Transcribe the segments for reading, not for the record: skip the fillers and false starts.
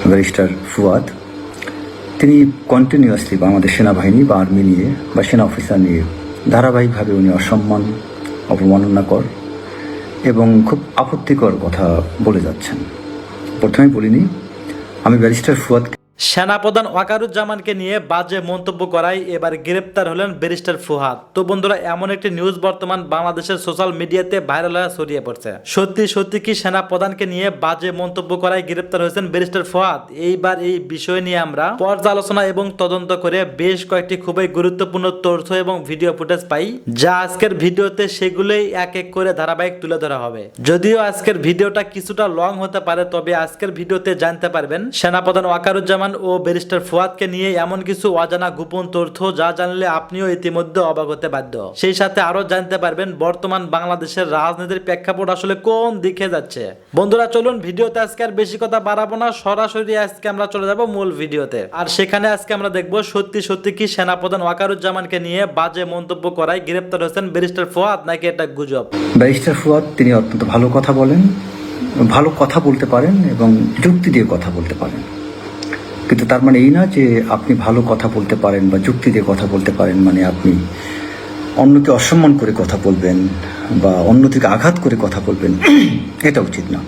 Barrister Fuad, তিনি continuously Bangladesh সেনাবাহিনী বা আর্মি নিয়ে বা সেনা অফিসার নিয়ে ধারাবাহিকভাবে উনি অসম্মান, অবমাননাকর এবং খুব আপত্তিকর কথা বলে যাচ্ছেন। প্রথমেই বলিনি, আমি ব্যারিস্টার ফুয়াদ সেনাপ্রধান ওয়াকারুজ্জামানকে নিয়ে বাজে মন্তব্য করায় এবার গ্রেপ্তার হলেন ব্যারিস্টার ফুয়াদ। তো বন্ধুরা, এমন একটি নিউজ বর্তমান বাংলাদেশের সোশ্যাল মিডিয়াতে ভাইরাল হয়ে ছড়িয়ে পড়ছে। সত্যি কি সেনাপ্রধানকে নিয়ে বাজে মন্তব্য করায় গ্রেপ্তার হয়েছেন ব্যারিস্টার ফুয়াদ? এইবার এই বিষয় নিয়ে আমরা পর্যালোচনা এবং তদন্ত করে বেশ কয়েকটি খুবই গুরুত্বপূর্ণ তথ্য এবং ভিডিও ফুটেজ পাই, যা আজকের ভিডিওতে সেগুলোই এক এক করে ধারাবাহিক তুলে ধরা হবে। যদিও আজকের ভিডিওটা কিছুটা লং হতে পারে, তবে আজকের ভিডিওতে জানতে পারবেন সেনাপ্রধান ওয়াকারুজ্জামান ও ব্যারিস্টার ফুয়াদকে নিয়ে এমন কিছু অজানা গোপন তথ্য, যা জানলে আপনিও ইতিমধ্যে অবাক হতে বাধ্য। সেই সাথে আরো জানতে পারবেন বর্তমান বাংলাদেশের রাজনীতির প্রেক্ষাপট আসলে কোন দিকে যাচ্ছে। বন্ধুরা, চলুন ভিডিওতে আজকে আর বেশি কথা বাড়াবো না, সরাসরি আজকে আমরা চলে যাব মূল ভিডিওতে। আর সেখানে আজকে আমরা দেখবো সত্যি কি সেনাপ্রধান ওয়াকারুজ্জামানকে নিয়ে বাজে মন্তব্য করায় গ্রেপ্তার হয়েছেন ব্যারিস্টার ফুয়াদ, নাকি এটা গুজব। ব্যারিস্টার ফুয়াদ তিনি অত্যন্ত ভালো কথা বলেন, ভালো কথা বলতে পারেন এবং যুক্তি দিয়ে কথা বলতে পারেন। কিন্তু তার মানে এই না যে আপনি ভালো কথা বলতে পারেন বা যুক্তি দিয়ে কথা বলতে পারেন মানে আপনি অন্যকে অসম্মান করে কথা বলবেন বা অন্যদিকে আঘাত করে কথা বলবেন, এটা উচিত না।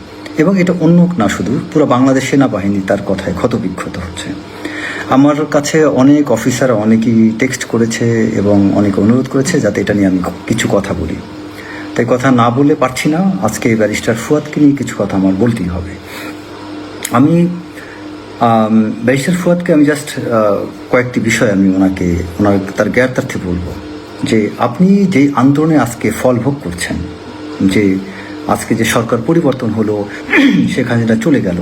এবং এটা অন্য না, শুধু পুরো বাংলাদেশ সেনাবাহিনী তার কথায় ক্ষতবিক্ষত হচ্ছে। আমার কাছে অনেক অফিসার অনেকেই টেক্সট করেছে এবং অনেক অনুরোধ করেছে যাতে এটা নিয়ে আমি কিছু কথা বলি। তাই কথা না বলে পারছি না। আজকে ব্যারিস্টার ফুয়াদকে নিয়ে কিছু কথা আমার বলতেই হবে। আমি ব্যারিস্টার ফুয়াদকে আমি জাস্ট কয়েকটি বিষয় আমি ওনার তার জ্ঞাতার্থে বলবো যে আপনি যেই আন্দোলনে আজকে ফল ভোগ করছেন, যে আজকে যে সরকার পরিবর্তন হলো, সেখানে যেটা চলে গেল,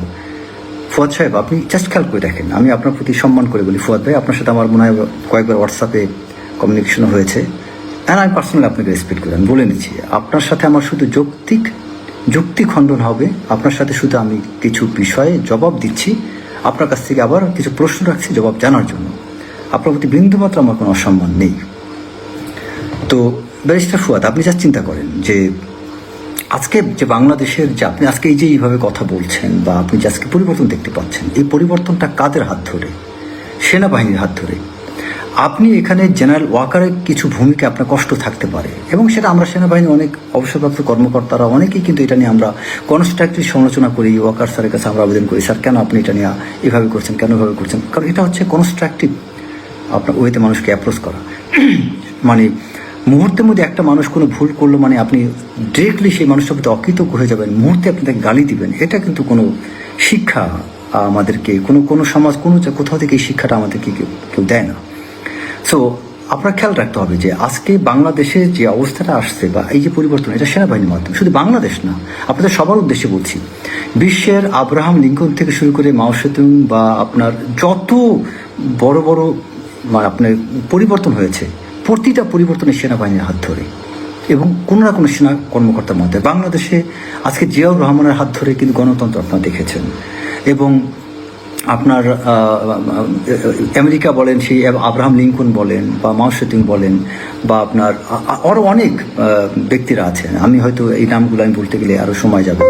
ফুয়াদ সাহেব আপনি জাস্ট খেয়াল করে দেখেন। আমি আপনার প্রতি সম্মান করে বলি, ফুয়াদ ভাই, আপনার সাথে আমার মনে হয় কয়েকবার হোয়াটসঅ্যাপে কমিউনিকেশন হয়েছে, অ্যান্ড আমি পার্সোনালি আপনাকে রেসপেক্ট করি। আমি বলে নিচ্ছি, আপনার সাথে আমার শুধু যুক্তি খণ্ডন হবে। আপনার সাথে শুধু আমি কিছু বিষয়ে জবাব দিচ্ছি, আপনার কাছ থেকে আবার কিছু প্রশ্ন রাখছি জবাব জানার জন্য। আপনার প্রতি বিন্দুমাত্র আমার কোনো অসম্মান নেই। তো ব্যারিস্টার ফুয়াদ, আপনি যা চিন্তা করেন যে আজকে যে বাংলাদেশের যে আপনি আজকে এই যে এইভাবে কথা বলছেন বা আপনি যে আজকে পরিবর্তন দেখতে পাচ্ছেন, এই পরিবর্তনটা কাদের হাত ধরে? সেনাবাহিনীর হাত ধরে। আপনি এখানে জেনারেল ওয়াকারের কিছু ভূমিকা আপনার কষ্ট থাকতে পারে এবং সেটা আমরা সেনাবাহিনী অনেক অবসরপ্রাপ্ত কর্মকর্তারা অনেকেই কিন্তু এটা নিয়ে আমরা কনস্ট্রাকটিভ সমালোচনা করি। ওয়াকার স্যারের কাছে আমরা আবেদন করি, স্যার কেন আপনি এটা নিয়ে এভাবে করছেন, কেন এভাবে করছেন? কারণ এটা হচ্ছে কনস্ট্রাকটিভ আপনার ওয়েতে মানুষকে অ্যাপ্রোচ করা। মানে মুহূর্তের মধ্যে একটা মানুষ কোনো ভুল করলো মানে আপনি ডিরেক্টলি সেই মানুষটার প্রতি অকৃতজ্ঞ হয়ে যাবেন, মুহূর্তে আপনি তাকে গালি দিবেন, এটা কিন্তু কোনো শিক্ষা আমাদেরকে কোনো সমাজ কোথাও থেকে এই শিক্ষাটা আমাদেরকে কেউ দেয় না। সো আপনার খেয়াল রাখতে হবে যে আজকে বাংলাদেশে যে অবস্থাটা আসছে বা এই যে পরিবর্তন, এটা সেনাবাহিনীর মাধ্যমে, শুধু বাংলাদেশ না, আপনাদের সবার উদ্দেশ্যে বলছি। বিশ্বের আব্রাহাম লিঙ্কন থেকে শুরু করে মাও সেতুং বা আপনার যত বড় আপনার পরিবর্তন হয়েছে, প্রতিটা পরিবর্তনের সেনাবাহিনীর হাত ধরে এবং কোনো না কোনো সেনা কর্মকর্তার মধ্যে। বাংলাদেশে আজকে জিয়াউর রহমানের হাত ধরে কিন্তু গণতন্ত্র আপনারা দেখেছেন। এবং আপনার আমেরিকা বলেন, সেই আব্রাহাম লিঙ্কন বলেন বা মাও সেতুং বলেন বা আপনার আরও অনেক ব্যক্তিরা আছেন, আমি হয়তো এই নামগুলো আমি বলতে গেলে আরও সময় যাবে।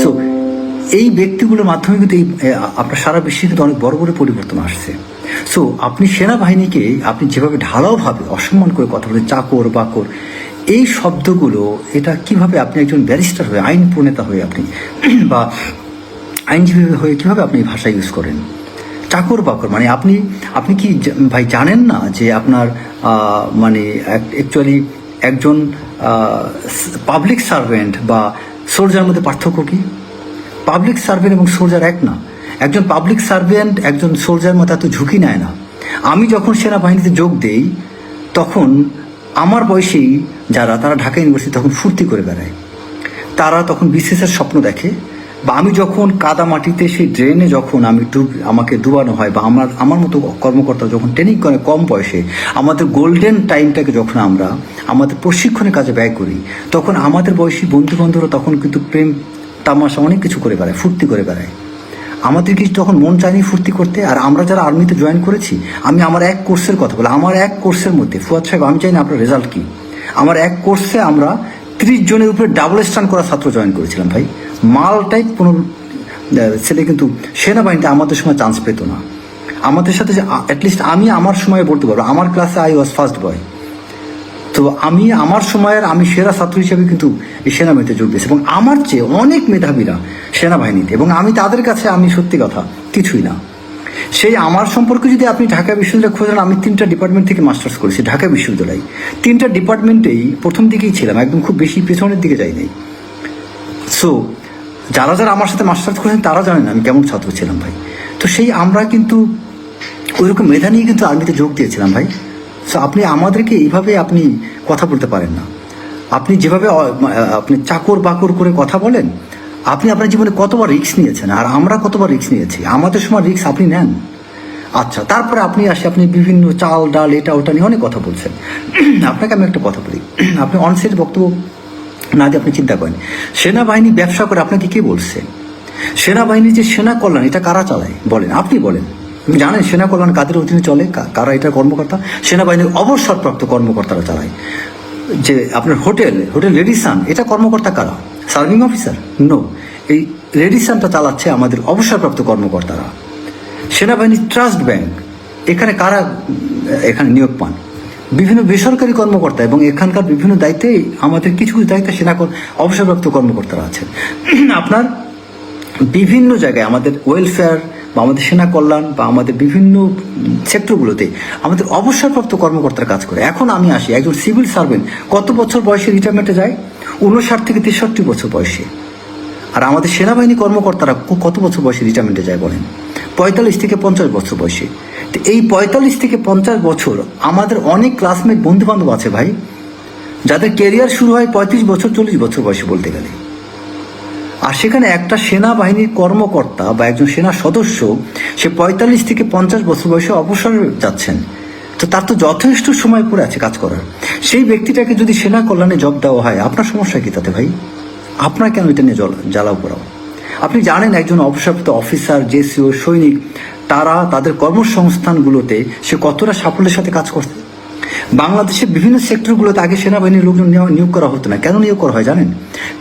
সো এই ব্যক্তিগুলোর মাধ্যমে কিন্তু আপনার সারা বিশ্বে কিন্তু অনেক বড় পরিবর্তন আসছে। সো আপনি সেনাবাহিনীকে আপনি যেভাবে ঢালাওভাবে অসম্মান করে কথা বলেন, চাকর বাকর, এই শব্দগুলো, এটা কিভাবে আপনি একজন ব্যারিস্টার হয়ে, আইন প্রণেতা হয়ে আপনি বা আইনজীবী হয়ে কীভাবে আপনি এই ভাষা ইউজ করেন? চাকর বাকর মানে আপনি কি ভাই জানেন না যে আপনার মানে অ্যাকচুয়ালি একজন পাবলিক সার্ভেন্ট বা সোলজার মধ্যে পার্থক্য কি? পাবলিক সার্ভেন্ট এবং সোলজার এক না। একজন পাবলিক সার্ভেন্ট একজন সোলজার মতো এত ঝুঁকি নেয় না। আমি যখন সেনাবাহিনীতে যোগ দেই তখন আমার বয়সেই যারা, তারা ঢাকা ইউনিভার্সিটি তখন ফুর্তি করে বেড়ায়, তারা তখন বিসিএসের স্বপ্ন দেখে। বা আমি যখন কাদা মাটিতে সেই ড্রেনে যখন আমাকে ডুবানো হয় বা আমার মতো কর্মকর্তা যখন ট্রেনিং করে কম বয়সে, আমাদের গোল্ডেন টাইমটাকে যখন আমরা আমাদের প্রশিক্ষণের কাজে ব্যয় করি, তখন আমাদের বয়সী বন্ধুবান্ধবরা তখন কিন্তু প্রেম তামাশা অনেক কিছু করে বেড়ায়, ফুর্তি করে বেড়ায়। আমাদের কিছু তখন মন চায়নি ফুর্তি করতে। আর আমরা যারা আর্মিতে জয়েন করেছি, আমি আমার এক কোর্সের কথা বলি, আমার এক কোর্সের মধ্যে ফুয়াদ সাহেব, আমি চাই না আপনার রেজাল্ট কি, আমার এক কোর্সে আমরা 30 জনের উপরে ডাবল স্টান করা ছাত্র জয়েন করেছিলাম ভাই। মাল টাইপ কোনো ছেলে কিন্তু সেনাবাহিনীতে আমাদের সময় চান্স পেত না। আমাদের সাথে অ্যাটলিস্ট আমি আমার সময়ে বলতে পারবো, আমার ক্লাসে আই ওয়াজ ফার্স্ট বয়। তো আমি আমার সময়ের আমি সেরা ছাত্র হিসেবে কিন্তু এই সেনাবাহিনীতে যোগ দিয়েছি, এবং আমার চেয়ে অনেক মেধাবীরা সেনাবাহিনীতে, এবং আমি তাদের কাছে আমি সত্যি কথা কিছুই না। সেই আমার সম্পর্কে যদি আপনি ঢাকা বিশ্ববিদ্যালয়ে খোঁজেন, আমি 3টা ডিপার্টমেন্ট থেকে মাস্টার্স করেছি ঢাকা বিশ্ববিদ্যালয়ে। 3টা ডিপার্টমেন্টেই প্রথম দিকেই ছিলাম, একদম খুব বেশি পেছনের দিকে যাই নাই। সো যারা যারা আমার সাথে মাস্টার্স করেছেন তারা জানেন আমি কেমন ছাত্র ছিলাম ভাই। তো সেই আমরা কিন্তু ওইরকম মেধা নিয়ে কিন্তু আর্মিতে যোগ দিয়েছিলাম ভাই। সো আপনি আমাদেরকে এইভাবে আপনি কথা বলতে পারেন না। আপনি যেভাবে আপনি চাকর বাকর করে কথা বলেন, আপনি আপনার জীবনে কতবার রিস্ক নিয়েছেন, আর আমরা কতবার রিস্ক নিয়েছি। আমাদের সময় রিস্ক আপনি নেন। আচ্ছা, তারপরে আপনি আপনি বিভিন্ন চাল ডাল এটা ওটা নিয়ে অনেক কথা বলছেন। আপনাকে আমি একটা কথা বলি, আপনি অনসাইড বক্তব্য না দিয়ে আপনি চিন্তা করেন, সেনাবাহিনী ব্যবসা করে আপনাকে কে বলছে? সেনাবাহিনী যে সেনা কল্যাণ এটা কারা চালায় বলেন, আপনি বলেন। জানেন সেনা কল্যাণ কাদের অধীনে চলে, কারা এটার কর্মকর্তা? সেনাবাহিনীর অবসরপ্রাপ্ত কর্মকর্তারা চালায়। যে আপনার হোটেল রেডিসান, এটা কর্মকর্তা কারা? Serving officer? নো, এই রেডিসানটা চালাচ্ছে আমাদের অবসরপ্রাপ্ত কর্মকর্তারা। সেনাবাহিনী ট্রাস্ট ব্যাংক, এখানে কারা এখানে নিয়োগ পান? বিভিন্ন বেসরকারি কর্মকর্তা, এবং এখানকার বিভিন্ন দায়িত্বে আমাদের কিছু কিছু দায়িত্বে অবসরপ্রাপ্ত কর্মকর্তারা আছেন। আপনার বিভিন্ন জায়গায় আমাদের ওয়েলফেয়ার বা আমাদের সেনা কল্যাণ বা আমাদের বিভিন্ন সেক্টরগুলোতে আমাদের অবসরপ্রাপ্ত কর্মকর্তারা কাজ করে। এখন আমি আসি, একজন সিভিল সার্ভেন্ট কত বছর বয়সে রিটায়ারমেন্টে যায়? 59 থেকে 63 বছর বয়সে। আর আমাদের সেনাবাহিনী কর্মকর্তারা কত বছর বয়সে রিটায়ারমেন্টে যায় বলেন? 45 থেকে 50 বছর বয়সে। তো এই 45 থেকে 50 বছর আমাদের অনেক ক্লাসমেট বন্ধু বান্ধব আছে ভাই, যাদের কেরিয়ার শুরু হয় 35 বছর 40 বছর বয়সে বলতে গেলে। আর সেখানে একটা সেনাবাহিনীর কর্মকর্তা বা একজন সেনা সদস্য সে 45 থেকে 50 বছর বয়সে অবসর যাচ্ছেন। তো তার তো যথেষ্ট সময় পড়ে আছে কাজ করার। সেই ব্যক্তিটাকে যদি সেনা কল্যাণে জব দেওয়া হয়, আপনার সমস্যা কি তাতে ভাই? আপনার কেন এটা নিয়ে জ্বালাও করাও? আপনি জানেন একজন অবসরপ্রাপ্ত অফিসার, জেসিও, সৈনিক, তারা তাদের কর্মসংস্থানগুলোতে সে কতটা সাফল্যের সাথে কাজ করছে। বাংলাদেশের বিভিন্ন সেক্টরগুলোতে আগে সেনাবাহিনীর লোকজন নিয়োগ করা হতো না। কেন নিয়োগ করা হয় জানেন?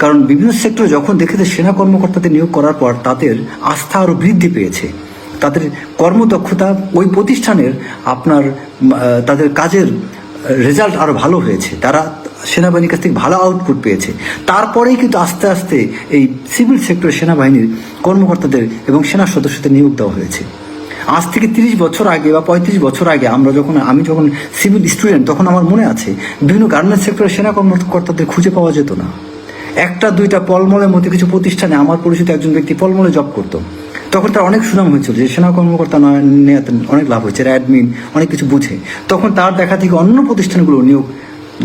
কারণ বিভিন্ন সেক্টরে যখন দেখেছে সেনা কর্মকর্তাদের নিয়োগ করার পর তাদের আস্থা আরও বৃদ্ধি পেয়েছে, তাদের কর্মদক্ষতা ওই প্রতিষ্ঠানের আপনার তাদের কাজের রেজাল্ট আরও ভালো হয়েছে, তারা সেনাবাহিনীর কাছ থেকে ভালো আউটপুট পেয়েছে। তারপরেই কিন্তু আস্তে আস্তে এই সিভিল সেক্টরে সেনাবাহিনীর কর্মকর্তাদের এবং সেনা সদস্যদের নিয়োগ দেওয়া হয়েছে। আজ থেকে 30 বছর আগে বা 35 বছর আগে আমি যখন সিভিল স্টুডেন্ট, তখন আমার মনে আছে বিভিন্ন গার্মেন্টস সেক্টরে সেনা কর্মকর্তাদের খুঁজে পাওয়া যেত না। 1-2টা পলমলের মধ্যে কিছু প্রতিষ্ঠানে আমার পরিচিত একজন ব্যক্তি পলমলে জব করতো। তখন তার অনেক সুনাম হয়েছিল যে সেনা কর্মকর্তা নেওয়াতে অনেক লাভ হয়েছে, অ্যাডমিন অনেক কিছু বুঝে। তখন তার দেখা থেকে অন্য প্রতিষ্ঠানগুলো নিয়োগ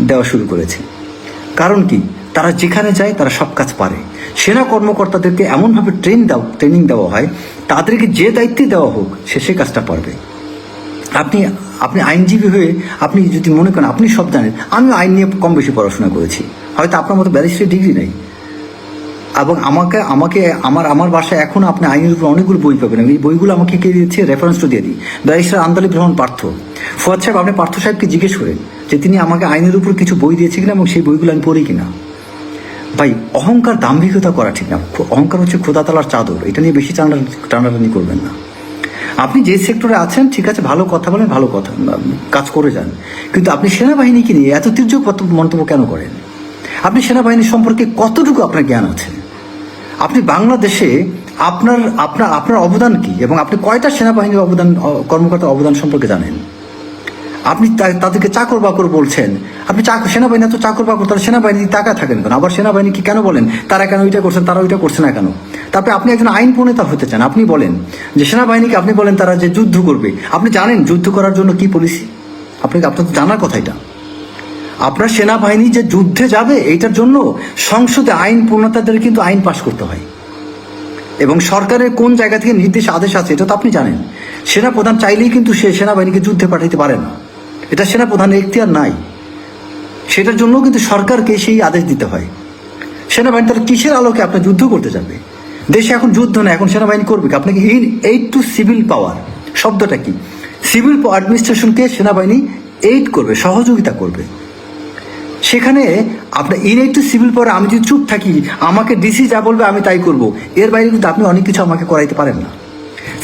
দেওয়া শুরু করেছে। কারণ কি? তারা যেখানে যায় তারা সব কাজ পারে। সেনা কর্মকর্তাদেরকে এমনভাবে ট্রেনিং দেওয়া হয়, তাদেরকে যে দায়িত্বে দেওয়া হোক সে কাজটা পারবে। আপনি আইনজীবী হয়ে আপনি যদি মনে করেন আপনি সব জানেন, আমিও আইন নিয়ে কম বেশি পড়াশোনা করেছি, হয়তো আপনার মতো ব্যারিস্টারি ডিগ্রি নেই, এবং আমার বাসায় এখন আপনি আইনের উপর অনেকগুলো বই পাবেন। এই বইগুলো আমাকে কে দিয়েছে, রেফারেন্সটা দিয়ে দিই, ব্যারিস্টার আন্দালিব রহমান পার্থ। ফুয়াদ সাহেব, আপনি পার্থ সাহেবকে জিজ্ঞেস করেন যে তিনি আমাকে আইনের উপর কিছু বই দিয়েছে কিনা এবং সেই বইগুলো আমি পড়ি কিনা। ভাই, অহংকার দাম্ভিকতা করা ঠিক না। অহংকার হচ্ছে খোদা তালার চাদর, এটা নিয়ে বেশি টানাটানি করবেন না। আপনি যে সেক্টরে আছেন ঠিক আছে, ভালো কথা বলেন, ভালো কথা কাজ করে যান, কিন্তু আপনি সেনাবাহিনীকে নিয়ে এত তির্যক মন্তব্য কেন করেন? আপনি সেনাবাহিনী সম্পর্কে কতটুকু আপনার জ্ঞান আছে? আপনি বাংলাদেশে আপনার অবদান কি, এবং আপনি কয়টা সেনাবাহিনীর কর্মকর্তার অবদান সম্পর্কে জানেন? আপনি তাদেরকে চাকর বাকর বলছেন। আপনি সেনাবাহিনী এত চাকর বাকর, তারা সেনাবাহিনী টাকা থাকেন কেন? আবার সেনাবাহিনীকে কেন বলেন তারা কেন ওইটা করছেন, তারা ওইটা করছে না কেন? তারপরে আপনি একজন আইন প্রণেতা হতে চান, আপনি বলেন যে সেনাবাহিনীকে আপনি বলেন তারা যে যুদ্ধ করবে। আপনি জানেন যুদ্ধ করার জন্য কি পলিসি? আপনার তো জানার কথা এটা। আপনার সেনাবাহিনী যে যুদ্ধে যাবে এইটার জন্য সংসদে আইন প্রণেতাদের কিন্তু আইন পাশ করতে হয়, এবং সরকারের কোন জায়গা থেকে নির্দেশ আদেশ আছে এটা তো আপনি জানেন। সেনাপ্রধান চাইলেই কিন্তু সে সেনাবাহিনীকে যুদ্ধে পাঠাইতে পারে না, এটা সেনাপ্রধানের এখতিয়ার নাই। সেটার জন্য কিন্তু সরকারকে সেই আদেশ দিতে হয়। সেনাবাহিনী তারা কিসের আলোকে আপনার যুদ্ধ করতে যাবে? দেশে এখন যুদ্ধ না, এখন সেনাবাহিনী করবে কি? আপনাকে এইড টু সিভিল পাওয়ার শব্দটা কি? সিভিল অ্যাডমিনিস্ট্রেশনকে সেনাবাহিনী এইড করবে, সহযোগিতা করবে। সেখানে আপনার ইনেট টু সিভিল পরে আমি যদি চুপ থাকি, আমাকে ডিসি যা বলবে আমি তাই করব, এর বাইরে কিন্তু আপনি অনেক কিছু আমাকে করাইতে পারেন না।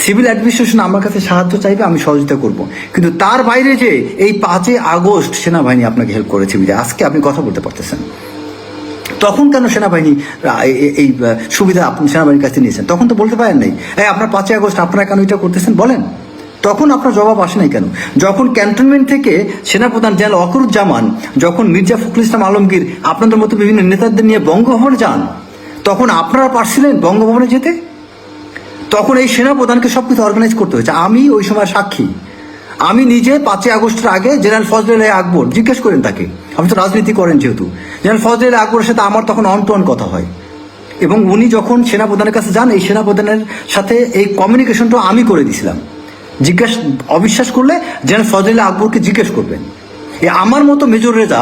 সিভিল অ্যাডমিনিস্ট্রেশন আমার কাছে সাহায্য চাইবে, আমি সহযোগিতা করব, কিন্তু তার বাইরে যে এই 5 আগস্ট সেনাবাহিনী আপনাকে হেল্প করেছে বিধায় আজকে আপনি কথা বলতে পারতেছেন। তখন কেন সেনাবাহিনী এই সুবিধা আপনি সেনাবাহিনীর কাছে নিয়েছেন? তখন তো বলতে পারেন নাই, আপনার 5 আগস্ট আপনারা কেন এটা করতেছেন বলেন। তখন আপনার জবাব আসে নাই কেন? যখন ক্যান্টনমেন্ট থেকে সেনাপ্রধান জেনারেল ওয়াকারুজ্জামান, যখন মির্জা ফখরুল ইসলাম আলমগীর আপনাদের মতো বিভিন্ন নেতাদের নিয়ে বঙ্গভবনে যান, তখন আপনারা পারছিলেন বঙ্গভবনে যেতে? তখন এই সেনাপ্রধানকে সবকিছু অর্গানাইজ করতে হয়েছে। আমি ওই সময় সাক্ষী। আমি নিজে 5 আগস্টের আগে জেনারেল ফজলে আকবর, জিজ্ঞেস করেন তাকে, আপনি তো রাজনীতি করেন যেহেতু, জেনারেল ফজলে আকবরের সাথে আমার তখন অন টু অন কথা হয়, এবং উনি যখন সেনাপ্রধানের কাছে যান, এই সেনাপ্রধানের সাথে এই কমিউনিকেশনটা আমি করে দিয়েছিলাম। অবিশ্বাস করলে জেনারেল ফজলে আকবরকে জিজ্ঞেস করবেন। এই আমার মতো মেজর রেজা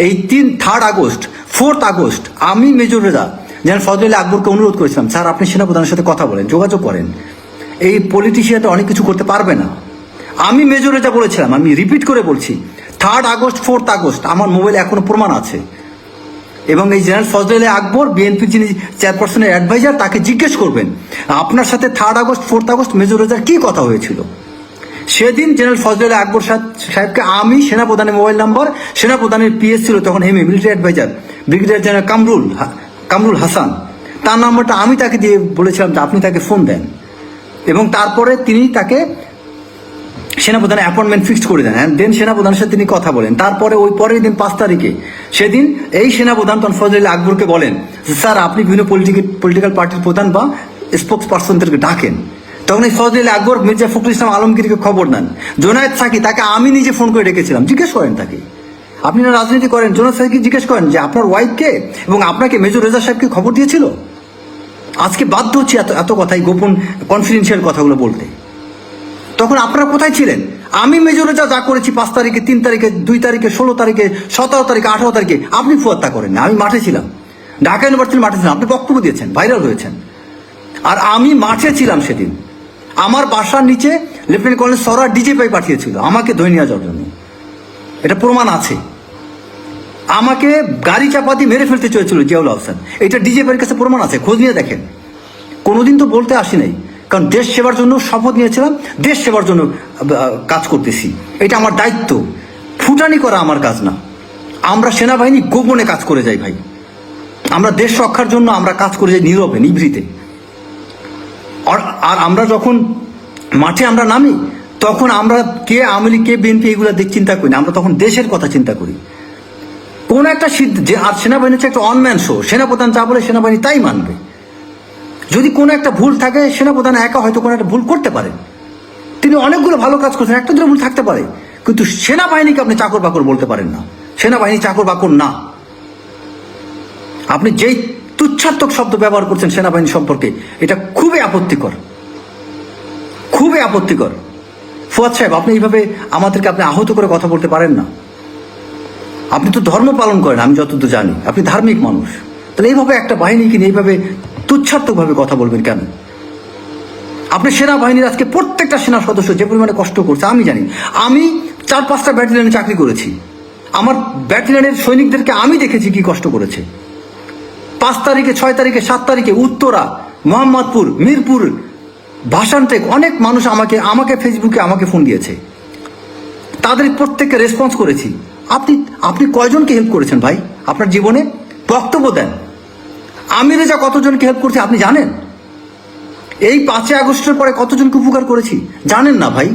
এই 3 আগস্ট 4 আগস্ট আমি মেজর রেজা জেনারেল ফজলে আকবরকে অনুরোধ করেছিলাম, স্যার আপনি সেনাপ্রধানের সাথে কথা বলেন, যোগাযোগ করেন, এই পলিটিশিয়ানটা অনেক কিছু করতে পারবে না। আমি মেজর রেজা বলেছিলাম, আমি রিপিট করে বলছি, 3 আগস্ট 4 আগস্ট আমার মোবাইলে এখনো প্রমাণ আছে। এবং এই জেনারেল ফজলে আকবর বিএনপি যিনি চেয়ারপারসনের অ্যাডভাইজার, তাকে জিজ্ঞেস করবেন আপনার সাথে 3 আগস্ট 4 আগস্ট মেজর রেজার কি কথা হয়েছিল। সেদিন জেনারেল ফজলে আকবর সাহেবকে আমি সেনাপ্রধানের মোবাইল নাম্বার, সেনাপ্রধানের পিএস ছিল তখন military adviser brigadier general Kamrul Hasan, তার নাম্বারটা আমি তাকে দিয়ে বলেছিলাম যে আপনি তাকে ফোন দেন, এবং তারপরে তিনি তাকে সেনাপ্রধানের অ্যাপয়েন্টমেন্ট ফিক্সড করে দেন। দেন সেনাপ্রধানের সাথে তিনি কথা বলেন। তারপরে ওই পরের দিন 5 তারিখে সেদিন এই সেনাপ্রধান তখন ফজলে আকবরকে বলেন, স্যার আপনি বিভিন্ন পলিটিক্যাল পার্টির প্রধান বা স্পোক্স পার্সনদেরকে ডাকেন। তখন এই ফজলে আকবর মির্জা ফখরুল ইসলাম আলমগীরকে খবর নেন। জোনায়েদ সাকি, তাকে আমি নিজে ফোন করে ডেকেছিলাম, জিজ্ঞেস করেন তাকে, আপনি না রাজনীতি করেন, জোনায়েদ সাকি জিজ্ঞেস করেন যে আপনার ওয়াইফকে এবং আপনাকে মেজর রেজা সাহেবকে খবর দিয়েছিল। আজকে বাধ্য হচ্ছি এত কথাই গোপন কনফিডেন্সিয়াল কথাগুলো বলতে। তখন আপনারা কোথায় ছিলেন? আমি মেজর রেজা যা করেছি 5 তারিখে, 3 তারিখে, 2 তারিখে, 16 তারিখে, 17 তারিখে, 18 তারিখে, আপনি ফুয়াত্তা করেন। আমি মাঠে ছিলাম, ঢাকা ইউনিভার্সিটির মাঠে ছিলাম, আপনি বক্তব্য দিয়েছেন, ভাইরাল হয়েছেন। আর আমি মাঠে ছিলাম সেদিন। আমার বাসার নিচে লেফটেন্যান্ট কর্নেল সরা ডিজিপাই পাঠিয়েছিল আমাকে ধরে নিয়ে যাওয়ার জন্য, এটা প্রমাণ আছে। আমাকে গাড়ি চাপা দিয়ে মেরে ফেলতে চেয়েছিল জিয়াউল আহসান, এটা ডিজিপাইয়ের কাছে প্রমাণ আছে, খোঁজ নিয়ে দেখেন। কোনোদিন তো বলতে আসি নাই, কারণ দেশ সেবার জন্য শপথ নিয়েছিলাম, দেশ সেবার জন্য কাজ করতেছি, এটা আমার দায়িত্ব। ফুটানি করা আমার কাজ না। আমরা সেনাবাহিনী গোপনে কাজ করে যাই ভাই, আমরা দেশ রক্ষার জন্য আমরা কাজ করে যাই নীরবে, নিভৃতে। আর আমরা যখন মাঠে আমরা নামি, তখন আমরা কে আওয়ামী লীগ কে বিএনপি এগুলো চিন্তা করি না, আমরা তখন দেশের কথা চিন্তা করি। কোন একটা আর সেনাবাহিনী হচ্ছে একটা অনম্যান শো, সেনাপ্রধান যা বলে সেনাবাহিনী তাই মানবে। যদি কোনো একটা ভুল থাকে, সেনাপ্রধান একা হয়তো কোনো একটা ভুল করতে পারে, তিনি অনেকগুলো ভালো কাজ করছেন, একটা দুটো ভুল থাকতে পারে, কিন্তু সেনাবাহিনীকে আপনি চাকর বাকর বলতে পারেন না। সেনাবাহিনী চাকর বাকর না। আপনি যেই তুচ্ছাত্মক শব্দ ব্যবহার করছেন সেনাবাহিনী সম্পর্কে, এটা খুবই আপত্তিকর, খুবই আপত্তিকর। ফুয়াদ সাহেব, আপনি এইভাবে আমাদেরকে আপনি আহত করে কথা বলতে পারেন না। আপনি তো ধর্ম পালন করেন, আমি যতদূর জানি আপনি ধার্মিক মানুষ, তাহলে এইভাবে একটা বাহিনীকে নিয়ে এইভাবে তুচ্ছাত্মকভাবে কথা বলবেন কেন? আপনি সেনাবাহিনীর আজকে প্রত্যেকটা সেনা সদস্য যে পরিমাণে কষ্ট করছে আমি জানি। আমি 4-5টা ব্যাটালিয়নে চাকরি করেছি, আমার ব্যাটালিয়নের সৈনিকদেরকে আমি দেখেছি কি কষ্ট করেছে। 5 তারিখে, 6 তারিখে, 7 তারিখে উত্তরা, মোহাম্মদপুর, মিরপুর, ভাষানটেক অনেক মানুষ আমাকে ফেসবুকে আমাকে ফোন দিয়েছে, তাদের প্রত্যেককে রেসপন্স করেছি। আপনি কয়জনকে হেল্প করেছেন ভাই আপনার জীবনে? বক্তব্য দেন। আমি রেজা কতজনকে হেল্প করছি আপনি জানেন? এই 5 আগস্টের পরে কতজনকে উপকার করেছি জানেন না ভাই?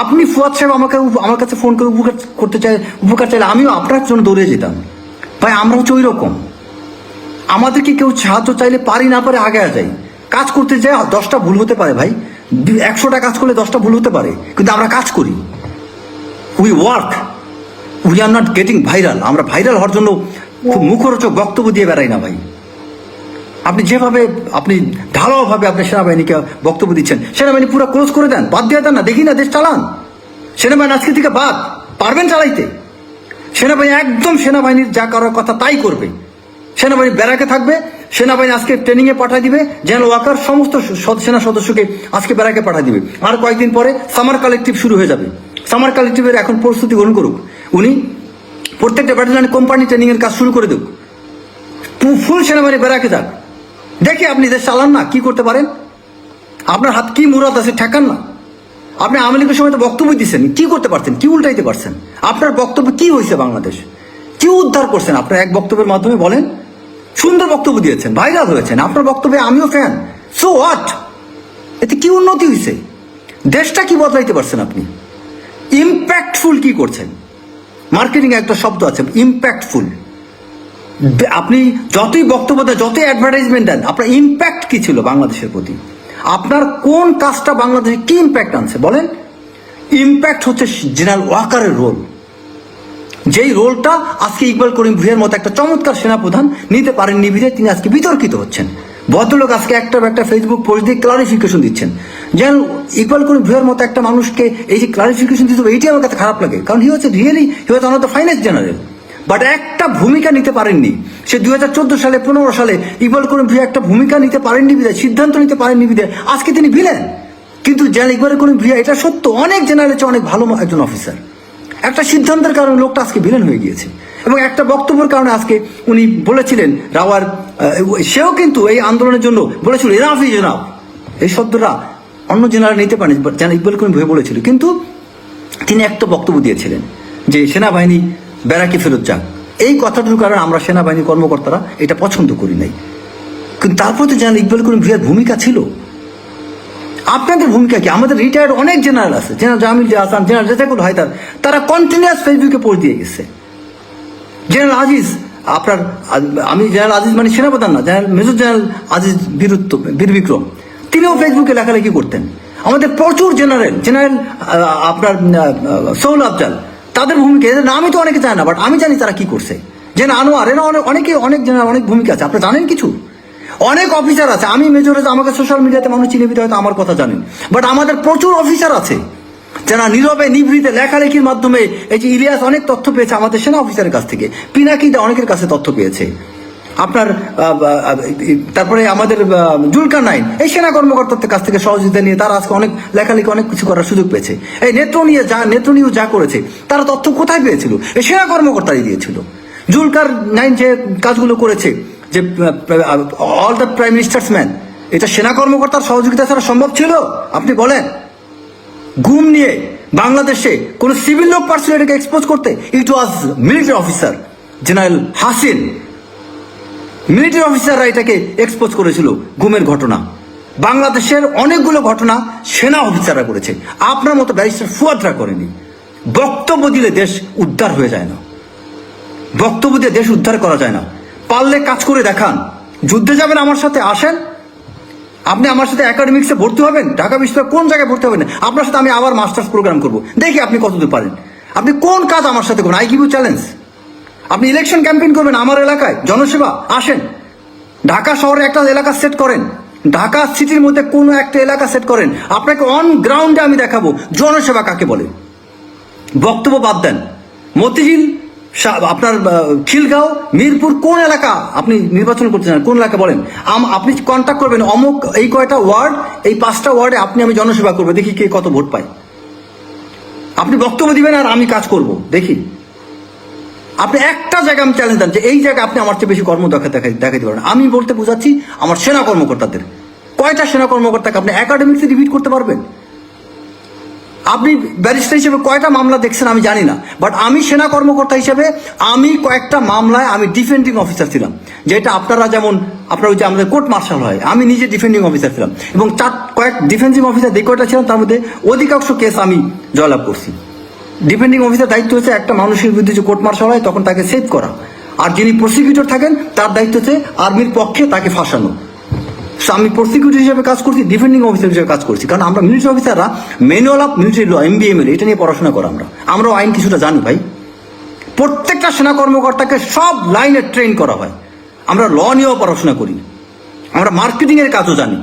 আপনি ফুয়াদ সাহেব আমার কাছে ফোন করে উপকার চাইলে আমিও আপনার জন্য দৌড়ে যেতাম ভাই। আমরা হচ্ছে ওই রকম, আমাদেরকে কেউ সাহায্য চাইলে পারি না পারে আগে যাই, কাজ করতে যাই 10টা ভুল হতে পারে ভাই, 100টা কাজ করলে 10টা ভুল হতে পারে, কিন্তু আমরা কাজ করি, we work, we are not getting viral. আমরা ভাইরাল হওয়ার জন্য খুব মুখরোচক বক্তব্য দিয়ে বেড়াই না ভাই। আপনি যেভাবে আপনি ঢালাওভাবে আপনি সেনাবাহিনীকে বক্তব্য দিচ্ছেন, সেনাবাহিনী পুরো ক্লোজ করে দেন, বাদ দিয়ে দেন না, দেখি না দেশ চালান। সেনাবাহিনী আজকে থেকে বাদ পারবেন চালাইতে? সেনাবাহিনী একদম সেনাবাহিনীর যা করার কথা তাই করবে। সেনাবাহিনী ব্যারাকে থাকবে, সেনাবাহিনী আজকে ট্রেনিংয়ে পাঠিয়ে দিবে, জেনারেল ওয়াকার সমস্ত সেনা সদস্যকে আজকে ব্যারাকে পাঠিয়ে দিবে। আর কয়েকদিন পরে সামার কালেকটিভ শুরু হয়ে যাবে। সামার কালেকটিভের এখন প্রস্তুতি গ্রহণ করুক। উনি প্রত্যেকটা ব্যাটালিয়নে কোম্পানি ট্রেনিং এর কাজ শুরু করে দেব, ফুল সেনাবাহিনী বেড়াকে যাক, দেখে আপনি দেশ চালান না, কি করতে পারেন, আপনার হাত কি মুরাদ আছে ঠেকান না। আপনি আওয়ামী লীগের সময় তো বক্তব্য দিচ্ছেন, কি করতে পারছেন, কি উল্টাইতে পারছেন, আপনার বক্তব্য কি হয়েছে, বাংলাদেশ কি উদ্ধার করছেন আপনার এক বক্তব্যের মাধ্যমে বলেন। সুন্দর বক্তব্য দিয়েছেন, ভাইরাল হয়েছেন, আপনার বক্তব্যে আমিও ফ্যান, সো হোয়াট, এতে কি উন্নতি হয়েছে, দেশটা কি বদলাইতে পারছেন আপনি, ইম্প্যাক্টফুল কি করছেন। মার্কেটিং একটা শব্দ আছে ইম্প্যাক্টফুল, আপনি যতই বক্তব্য দেন, যতই অ্যাডভার্টাইজমেন্ট দেন, আপনার ইম্প্যাক্ট কি ছিল বাংলাদেশের প্রতি, আপনার কোন কাজটা বাংলাদেশে কি ইম্প্যাক্ট আনছে বলেন। ইম্প্যাক্ট হচ্ছে জেনারেল ওয়াকারের রোল, যেই রোলটা আজকে ইকবাল করিম ভুঁইয়ার মতো একটা চমৎকার সেনাপ্রধান নিতে পারেননি বিধে তিনি আজকে বিতর্কিত হচ্ছেন। ভদ্রলোক আজকে একটা ফেসবুক পোস্ট দিয়ে ক্লারিফিকেশন দিচ্ছেন, যেন ইকবাল করিম ভুঁইয়ার মতো একটা মানুষকে এই যে ক্লারিফিকেশন দিতে হবে, এটি আমার কাছে খারাপ লাগে, কারণ হি হচ্ছে really he was one of the finest general, but একটা ভূমিকা নিতে পারেননি। সে 2014 সালে 15 সালে ইকবাল করিম ভুঁইয়া একটা ভূমিকা নিতে পারেননি বিধায়, সিদ্ধান্ত নিতে পারেননি বিধায় আজকে তিনি ভিলেন। কিন্তু জেনারেল ইকবাল করিম ভুঁইয়া, এটা সত্য, অনেক জেনারেল চেয়ে অনেক ভালো একজন অফিসার, একটা সিদ্ধান্তের কারণে লোকটা আজকে ভিলেন হয়ে গিয়েছে, এবং একটা বক্তব্যের কারণে আজকে উনি বলেছিলেন রাওয়ার, সেও কিন্তু এই আন্দোলনের জন্য বলেছিল এনাফ ইজ এনাফ, এই শব্দটা অন্য জেনারেল নিতে পারেন, জেনারেল ইকবাল করিম ভুঁইয়া বলেছিল, কিন্তু তিনি একটা বক্তব্য দিয়েছিলেন যে সেনাবাহিনী ব্যারাকে ফেরত যাক। এই কথাটার কারণে আমরা সেনাবাহিনী কর্মকর্তারা এটা পছন্দ করি নাই, কিন্তু তারপর তো জেনারেল ইকবাল করিম ভুঁইয়ার ভূমিকা ছিল। আপনাদের ভূমিকা কি? আমাদের রিটায়ার্ড অনেক জেনারেল আছে, জেনারেল জামিল হাসান, জেনারেল রেজাকুল হায়দার, তারা কন্টিনিউয়াস ফেসবুকে পোস্ট দিয়ে গেছে। জেনারেল আজিজ, আপনার আমি জেনারেল আজিজ মানে সেনাপ্রধান না, জেনারেল মেজর জেনারেল আজিজ বীর বিক্রম, তিনিও ফেসবুকে লেখালেখি করতেন। আমাদের প্রচুর জেনারেল আপনার সৌল আফজাল, তাদের ভূমিকা, এদের নামই তো অনেকে জানে না, বাট আমি জানি তারা কি করছে। জেনারেল আনোয়ার, এরা অনেক জেনারেল অনেক ভূমিকা আছে, আপনারা জানেন কিছু, অনেক অফিসার আছে। আমি মেজর, আমাকে সোশ্যাল মিডিয়াতে মানুষ চিনে দিতে হয়তো আমার কথা জানেন, বাট আমাদের প্রচুর অফিসার আছে যারা নীরবে নিভৃতে লেখালেখির মাধ্যমে, এই যে ইলিয়াস অনেক তথ্য পেয়েছে আমাদের সেনা অফিসারের কাছ থেকে, পিনাকিদা অনেকের কাছে তথ্য পেয়েছে, আপনার তারপরে আমাদের জুলকার নাইন, এই সেনা কর্মকর্তাদের কাছ থেকে সহযোগিতা নিয়ে তারা আজকে অনেক লেখালেখি অনেক কিছু করার সুযোগ পেয়েছে। এই নেত্র নিয়ে যা করেছে, তারা তথ্য কোথায় পেয়েছিল? এই সেনা কর্মকর্তাই দিয়েছিল। জুলকার নাইন যে কাজগুলো করেছে, যে all the prime ministers man, এটা সেনা কর্মকর্তার সহযোগিতা ছাড়া সম্ভব ছিল? আপনি বলেন। গুম নিয়ে বাংলাদেশে কোন সিভিল লোক পারছিল এটাকে এক্সপোজ করতে? It was military officer, general Hasin, military অফিসাররা এটাকে এক্সপোজ করেছিল গুমের ঘটনা। বাংলাদেশের অনেকগুলো ঘটনা সেনা অফিসাররা করেছে, আপনার মতো ব্যারিস্টার ফুয়াদরা করেনি। বক্তব্য দিলে দেশ উদ্ধার হয়ে যায় না, বক্তব্য দিয়ে দেশ উদ্ধার করা যায় না। পারলে কাজ করে দেখান। যুদ্ধে যাবেন আমার সাথে, আসেন, আপনি আমার সাথে একাডেমিক্সে ভর্তি হবেন, ঢাকা বিশ্ববিদ্যালয় কোন জায়গায় ভর্তি হবেন, আপনার সাথে আমি আবার মাস্টার্স প্রোগ্রাম করবো, দেখি আপনি কতদূর পারেন, আপনি কোন কাজ আমার সাথে করবেন। I give you challenge. আপনি ইলেকশন ক্যাম্পেইন করবেন আমার এলাকায়, জনসেবা, আসেন, ঢাকা শহরে একটা এলাকা সেট করেন, ঢাকা সিটির মধ্যে কোনো একটা এলাকা সেট করেন, আপনাকে অন গ্রাউন্ডে আমি দেখাবো জনসেবা কাকে বলে। বক্তব্য বাদ দেন, মতিঝিল, আপনার খিলগাঁও, মিরপুর, কোন এলাকা আপনি নির্বাচন করতে চান, কোন এলাকা বলেন, আপনি কন্ট্যাক্ট করবেন অমুক এই কয়টা ওয়ার্ড, এই 5টা ওয়ার্ডে আমি জনসেবা করবো, দেখি কে কত ভোট পায়। আপনি বক্তব্য দিবেন আর আমি কাজ করব, দেখি। আপনি একটা জায়গায় আমি চ্যালেঞ্জ দেন যে এই জায়গায় আপনি আমার চেয়ে বেশি কর্ম দেখাতে পারবেন। আমি বলতে বোঝাচ্ছি আমার সেনা কর্মকর্তাদের, কয়টা সেনা কর্মকর্তাকে আপনি একাডেমিক্সে রিপিট করতে পারবেন? আপনি ব্যারিস্টার হিসেবে কয়টা মামলা দেখছেন আমি জানি না, বাট আমি সেনা কর্মকর্তা হিসেবে আমি কয়েকটা মামলায় আমি ডিফেন্ডিং অফিসার ছিলাম, যেটা আপনারা যেমন আপনার ওই যে আমাদের কোর্ট মার্শাল হয়, আমি নিজে ডিফেন্ডিং অফিসার ছিলাম, এবং কয়েক ডিফেন্সিভ অফিসার যে কয়টা ছিলাম তার মধ্যে অধিকাংশ কেস আমি জয়লাভ করছি। ডিফেন্ডিং অফিসার দায়িত্ব হচ্ছে একটা মানুষের বিরুদ্ধে যে কোর্ট মার্শাল হয় তখন তাকে সেভ করা, আর যিনি প্রসিকিউটর থাকেন তার দায়িত্ব হচ্ছে আর্মির পক্ষে তাকে ফাঁসানো। আমি প্রসিকিউটর হিসেবে কাজ করছি, ডিফেন্ডিং অফিসার হিসেবে কাজ করছি, কারণ আমরা মিলিটারি অফিসাররা manual of military law, MBML, এটা নিয়ে পড়াশোনা করা, আমরাও আইন কিছুটা জানি ভাই। প্রত্যেকটা সেনা কর্মকর্তাকে সব লাইনে ট্রেন করা হয়, আমরা ল নিয়েও পড়াশোনা করি, আমরা মার্কেটিং এর কাজও জানি।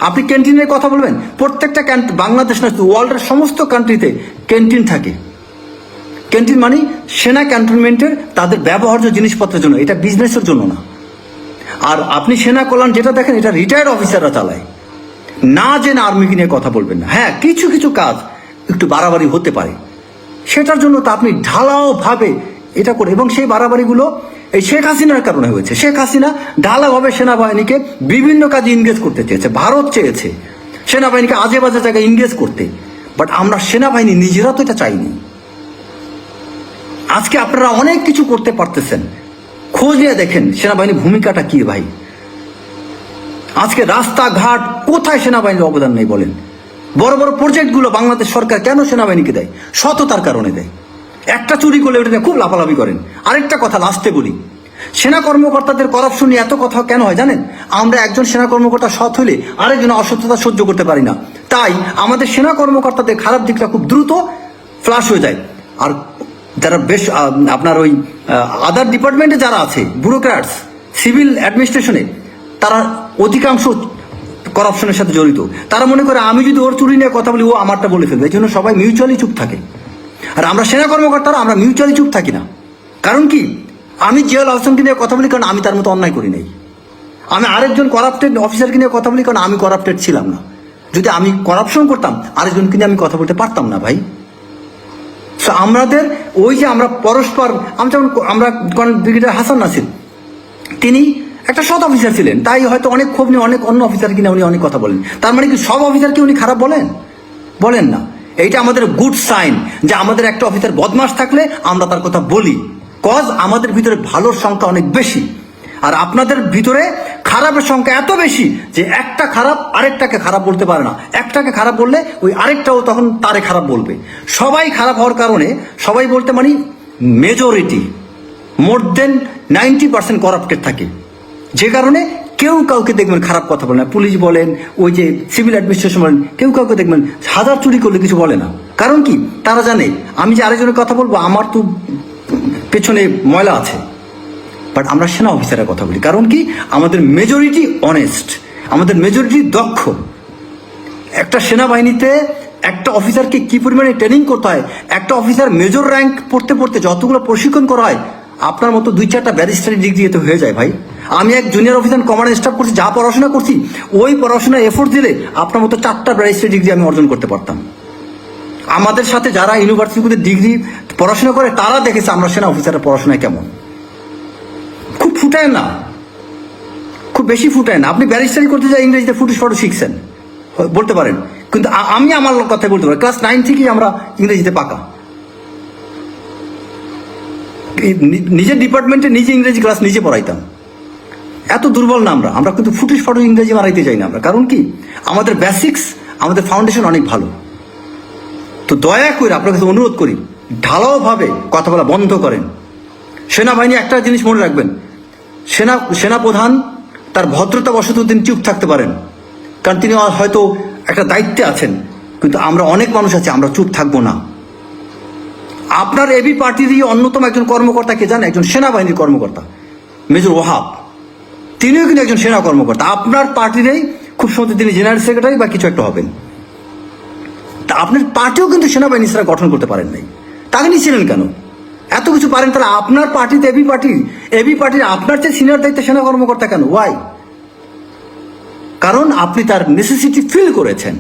আপনি ক্যান্টিনের কথা বলবেন, প্রত্যেকটা বাংলাদেশ না ওয়ার্ল্ডের সমস্ত কান্ট্রিতে ক্যান্টিন থাকে। ক্যান্টিন মানে সেনা ক্যান্টনমেন্টের তাদের ব্যবহার্য জিনিসপত্রের জন্য, এটা বিজনেসের জন্য না। আর আপনি সেনা কল্যাণ যেটা দেখেন এটা রিটায়ার্ড অফিসাররা চালায়, না জেনে আর্মিকে নিয়ে কথা বলবেন না। হ্যাঁ, কিছু কিছু কাজ একটু বাড়াবাড়ি হতে পারে, সেটার জন্য তো আপনি ঢালাও ভাবে এটা করে, এবং সেই বাড়াবাড়িগুলো এই শেখ হাসিনার কারণে হয়েছে। শেখ হাসিনা ঢালাভাবে সেনাবাহিনীকে বিভিন্ন কাজে ইনগেজ করতে চেয়েছে, ভারত চেয়েছে সেনাবাহিনীকে আজে বাজে জায়গায় ইনগেজ করতে, বাট আমরা সেনাবাহিনী নিজেরা তো এটা চাইনি। আজকে আপনারা অনেক কিছু করতে পারতেছেন, খোঁজ নিয়ে দেখেন সেনাবাহিনীর ভূমিকাটা কি ভাই। আজকে রাস্তাঘাট কোথায় সেনাবাহিনীর অবদান নেই বলেন? বড় বড় প্রজেক্টগুলো বাংলাদেশ সরকার কেন সেনাবাহিনীকে দেয়? সততার কারণে দেয়। একটা চুরি করলে ওটা নিয়ে খুব লাফালাফি করেন। আরেকটা কথা লাস্টে বলি, সেনা কর্মকর্তাদের করাপশন নিয়ে এত কথা কেন হয় জানেন? আমরা একজন সেনা কর্মকর্তা সৎ হলে আরেকজন অসততা সহ্য করতে পারি না, তাই আমাদের সেনা কর্মকর্তাদের খারাপ দিকটা খুব দ্রুত ফ্লাশ হয়ে যায়। আর যারা বেশ আপনার ওই আদার ডিপার্টমেন্টে যারা আছে, ব্যুরোক্র্যাটস, সিভিল অ্যাডমিনিস্ট্রেশনে, তারা অধিকাংশ করাপশনের সাথে জড়িত। তারা মনে করে আমি যদি ওর চুরি নিয়ে কথা বলি ও আমারটা বলে ফেলবে, এই জন্য সবাই মিউচুয়ালি চুপ থাকে। আর আমরা সেনা কর্মকর্তারা আমরা মিউচুয়ালি চুপ থাকি না। কারণ কি? আমি জিয়াউল আহসানকে নিয়ে কথা বলি কারণ আমি তার মতো অন্যায় করি নাই। আমি আরেকজন করাপ্টেড অফিসারকে নিয়ে কথা বলি কারণ আমি করাপ্টেড ছিলাম না। যদি আমি করাপশন করতাম আরেকজনকে নিয়ে আমি কথা বলতে পারতাম না ভাই। সো আমাদের ওই যে আমরা পরস্পর, আমরা ব্রিগেডিয়ার হাসান নাসির, তিনি একটা সৎ অফিসার ছিলেন, তাই হয়তো অনেক ক্ষোভ নিয়ে অনেক অন্য অফিসার কিনে উনি অনেক কথা বলেন। তার মানে কি সব অফিসারকে উনি খারাপ বলেন না? এইটা আমাদের গুড সাইন যে আমাদের একটা অফিসার বদমাশ থাকলে আমরা তার কথা বলি, কজ আমাদের ভিতরে ভালোর সংখ্যা অনেক বেশি। আর আপনাদের ভিতরে খারাপের সংখ্যা এত বেশি যে একটা খারাপ আরেকটাকে খারাপ বলতে পারে না। একটাকে খারাপ বললে ওই আরেকটাও তখন তারে খারাপ বলবে। সবাই খারাপ হওয়ার কারণে, সবাই বলতে মানে মেজরিটি, মোর দেন 90% করাপ্টেড থাকে, যে কারণে কেউ কাউকে দেখবেন খারাপ কথা বলে না। পুলিশ বলেন, ওই যে সিভিল অ্যাডমিনিস্ট্রেশন বলেন, কেউ কাউকে দেখবেন হাজার চুরি করলে কিছু বলে না। কারণ কি? তারা জানে আমি যে আরেকজনের কথা বলবো আমার তো পেছনে ময়লা আছে। বাট আমরা সেনা অফিসারের কথা বলি কারণ কি? আমাদের মেজরিটি অনেস্ট, আমাদের মেজরিটি দক্ষ। একটা সেনাবাহিনীতে একটা অফিসারকে কি পরিমাণে ট্রেনিং করতে হয়, একটা অফিসার মেজর র্যাঙ্ক পড়তে পড়তে যতগুলো প্রশিক্ষণ করা হয়, আপনার মতো 2-4টা ব্যারিস্টারি ডিগ্রি এতে হয়ে যায় ভাই। আমি এক জুনিয়র অফিসার কমান্ড স্টাফ করছি, যা পড়াশোনা করছি ওই পড়াশোনা এফোর্ট দিলে আপনার মতো 4টা ব্যারিস্টারি ডিগ্রি আমি অর্জন করতে পারতাম। আমাদের সাথে যারা ইউনিভার্সিটিতে ডিগ্রি পড়াশোনা করে তারা দেখেছে আমরা সেনা অফিসারের পড়াশোনায় কেমন। খুব ফুটায় না, খুব বেশি ফুটায় না। আপনি ব্যারিস্টারি করতে যাই ইংরেজিতে ফুটুস ফটো শিখছেন বলতে পারেন, কিন্তু আমি আমার কথা বলতে পারি ক্লাস 9 থেকেই আমরা ইংরেজিতে পাকা। নিজের ডিপার্টমেন্টে নিজে ইংরেজি ক্লাস নিজে পড়াইতাম। এত দুর্বল না আমরা, আমরা কিন্তু ফুটিস ফটো ইংরেজি মারাইতে চাই না আমরা। কারণ কি? আমাদের বেসিক্স, আমাদের ফাউন্ডেশন অনেক ভালো। তো দয়া করে আপনার কাছে অনুরোধ করি, ঢালাওভাবে কথা বলা বন্ধ করেন। সেনাবাহিনী একটা জিনিস মনে রাখবেন, সেনাপ্রধান তার ভদ্রতা বশত তিনি চুপ থাকতে পারেন, কারণ তিনি হয়তো একটা দায়িত্বে আছেন, কিন্তু আমরা অনেক মানুষ আছি আমরা চুপ থাকবো না। আপনার এবি পার্টিরই অন্যতম একজন কর্মকর্তা কে জানেন? একজন সেনাবাহিনীর কর্মকর্তা মেজর ওয়াহাব, তিনিও কিন্তু একজন সেনা কর্মকর্তা। আপনার পার্টিরই খুব সম্ভবত তিনি জেনারেল সেক্রেটারি বা কিছু একটা হবেন। তা আপনার পার্টিও কিন্তু সেনাবাহিনী ছাড়া গঠন করতে পারেন নাই, তাকে নিয়েছিলেন কেন? এত কিছু পারেন তাহলে আপনার পার্টিতে এবি পার্টির আপনার চেয়ে সিনিয়র দায়িত্বে সেনা কর্মকর্তা কেন? ওয়াই? কারণ আপনি তার নেসেসিটি ফিল করেছেন।